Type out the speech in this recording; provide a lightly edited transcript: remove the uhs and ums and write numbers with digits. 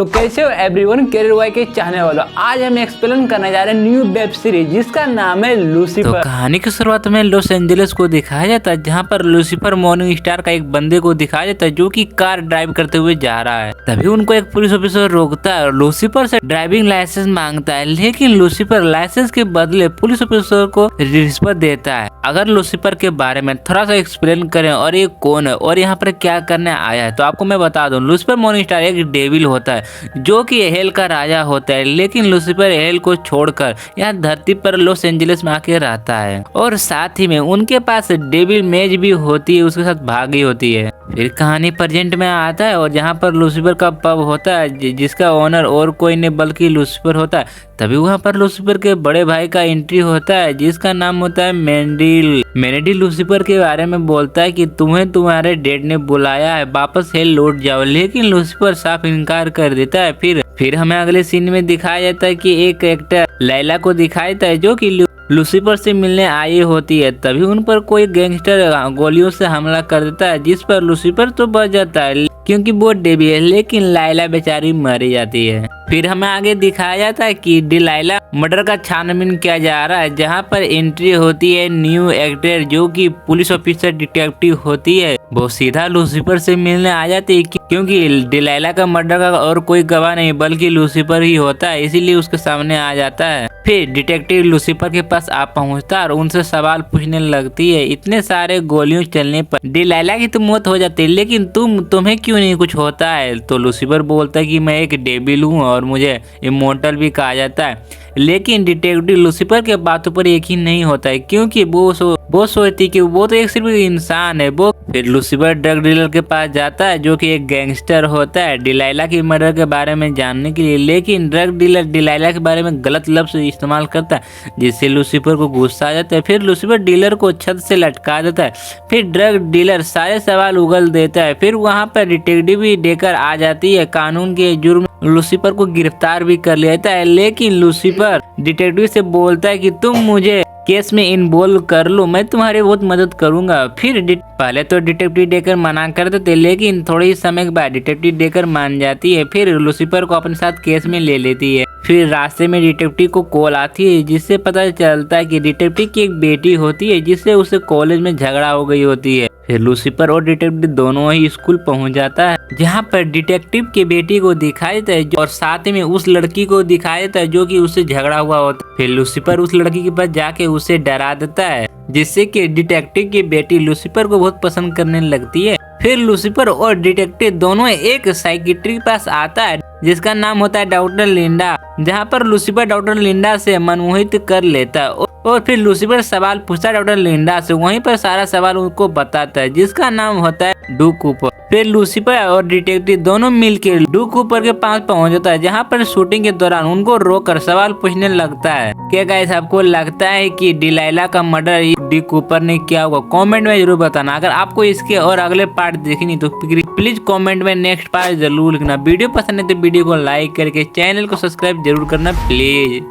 तो कैसे हो एवरीवन, कैरियर बॉय के चाहने वालों, आज हम एक्सप्लेन करने जा रहे हैं न्यू वेब सीरीज जिसका नाम है लूसीफर। तो कहानी की शुरुआत में लॉस एंजलिस को दिखाया जाता है, जहां पर लूसीफर मॉर्निंग स्टार का एक बंदे को दिखाया जाता है जो कि कार ड्राइव करते हुए जा रहा है। तभी उनको एक पुलिस ऑफिसर रोकता है और लूसीफर से ड्राइविंग लाइसेंस मांगता है, लेकिन लूसीफर लाइसेंस के बदले पुलिस ऑफिसर को रिश्वत देता है। अगर लूसीफर के बारे में थोड़ा सा एक्सप्लेन करें और ये कौन है और यहाँ पर क्या करने आया है, तो आपको मैं बता दूं, लूसीफर मॉर्निंग स्टार एक डेविल होता है जो कि हेल का राजा होता है, लेकिन लूसीफर हेल को छोड़कर यहाँ धरती पर लॉस एंजलिस में आके रहता है और साथ ही में उनके पास डेविल मेज भी होती है, उसके साथ भागी होती है। फिर कहानी प्रेजेंट में आता है और जहाँ पर लूसीफर का पब होता है जिसका ओनर और कोई नहीं बल्कि लूसीफर होता है। तभी वहाँ पर लूसीफर के बड़े भाई का एंट्री होता है जिसका नाम होता है मेनेडी। मेनेडी लूसीफर के बारे में बोलता है कि तुम्हें तुम्हारे डैड ने बुलाया है, वापस हेल लौट जाओ, लेकिन लूसीफर साफ इनकार कर देता है। फिर हमें अगले सीन में दिखाया जाता है कि एक एक्टर लैला को दिखाया जाता है जो कि लूसीफर से मिलने आई होती है। तभी उन पर कोई गैंगस्टर गोलियों से हमला कर देता है, जिस पर लूसीफर तो बच जाता है क्योंकि वो डेवी है, लेकिन लाइला बेचारी मर जाती है। फिर हमें आगे दिखाया जाता है कि डिलाइला मर्डर का छानबीन किया जा रहा है, जहां पर एंट्री होती है न्यू एक्टर जो कि पुलिस ऑफिसर डिटेक्टिव होती है। वो सीधा लूसीफर से मिलने आ जाती है क्योंकि डिलाइला का मर्डर का और कोई गवाह नहीं बल्कि लूसीफर ही होता है, इसीलिए उसके सामने आ जाता है। फिर डिटेक्टिव लूसीफर के पास आ पहुंचता है और उनसे सवाल पूछने लगती है। इतने सारे गोलियों चलने पर डिलाइला की तो मौत हो जाती है, लेकिन तुम्हें क्यों नहीं कुछ होता है? तो लूसीफर बोलता है कि मैं एक डेविल हूँ और मुझे इमोर्टल भी कहा जाता है, लेकिन डिटेक्टिव लूसीफर के बातों पर यकीन नहीं होता है क्योंकि वो सोचती कि वो तो एक सिर्फ इंसान है। वो फिर लूसीफर ड्रग डीलर के पास जाता है जो कि एक गैंगस्टर होता है डिलाइला की मर्डर के बारे में जानने के लिए, लेकिन ड्रग डीलर डिलाइला के बारे में गलत लफ्ज इस्तेमाल करता है जिससे लूसीफर को गुस्सा आ जाता है। फिर लूसीफर डीलर को छत से लटका देता है। फिर ड्रग डीलर सारे सवाल उगल देता है। फिर वहाँ पर डिटेक्टिव भी देकर आ जाती है, कानून के जुर्म लूसीफर को गिरफ्तार भी कर लेता है, लेकिन लूसीफर डिटेक्टिव से बोलता है कि तुम मुझे केस में इन्वॉल्व कर लो, मैं तुम्हारी बहुत मदद करूंगा। फिर पहले तो डिटेक्टिव देकर मना कर देते, लेकिन थोड़े ही समय के बाद डिटेक्टिव देकर मान जाती है। फिर लूसीफर को अपने साथ केस में ले लेती है। फिर रास्ते में डिटेक्टिव को कॉल आती है जिससे पता चलता है कि डिटेक्टिव की एक बेटी होती है जिससे उसे कॉलेज में झगड़ा हो गई होती है। फिर लूसीफर और डिटेक्टिव दोनों ही स्कूल पहुंच जाता है जहां पर डिटेक्टिव की बेटी को दिखाया जाता है और साथ में उस लड़की को दिखाया जाता है जो कि उससे झगड़ा हुआ होता है। फिर लूसीफर उस लड़की के पास जाके उसे डरा देता है जिससे कि डिटेक्टिव की बेटी लूसीफर को बहुत पसंद करने लगती है। फिर लूसीफर और डिटेक्टिव दोनों एक साइकियाट्रिस्ट के पास आता है जिसका नाम होता है डॉक्टर लिंडा, जहां पर लूसीफर डॉक्टर लिंडा से मनमोहित कर लेता है और फिर लूसीफर सवाल पूछता है डॉक्टर लिंडा से, वहीं पर सारा सवाल उनको बताता है जिसका नाम होता है डू कूपर। फिर लूसीफर और डिटेक्टिव दोनों मिलकर डू कूपर के पास पहुंच जाता है जहां पर शूटिंग के दौरान उनको रोककर सवाल पूछने लगता है। क्या गाइस आपको लगता है कि डिलाइला का मर्डर डी कूपर ने किया होगा? कमेंट में जरूर बताना। अगर आपको इसके और अगले पार्ट देखनी तो प्लीज कमेंट में नेक्स्ट पार्ट जरूर लिखना। वीडियो पसंद है तो वीडियो को लाइक करके चैनल को सब्सक्राइब जरूर करना प्लीज।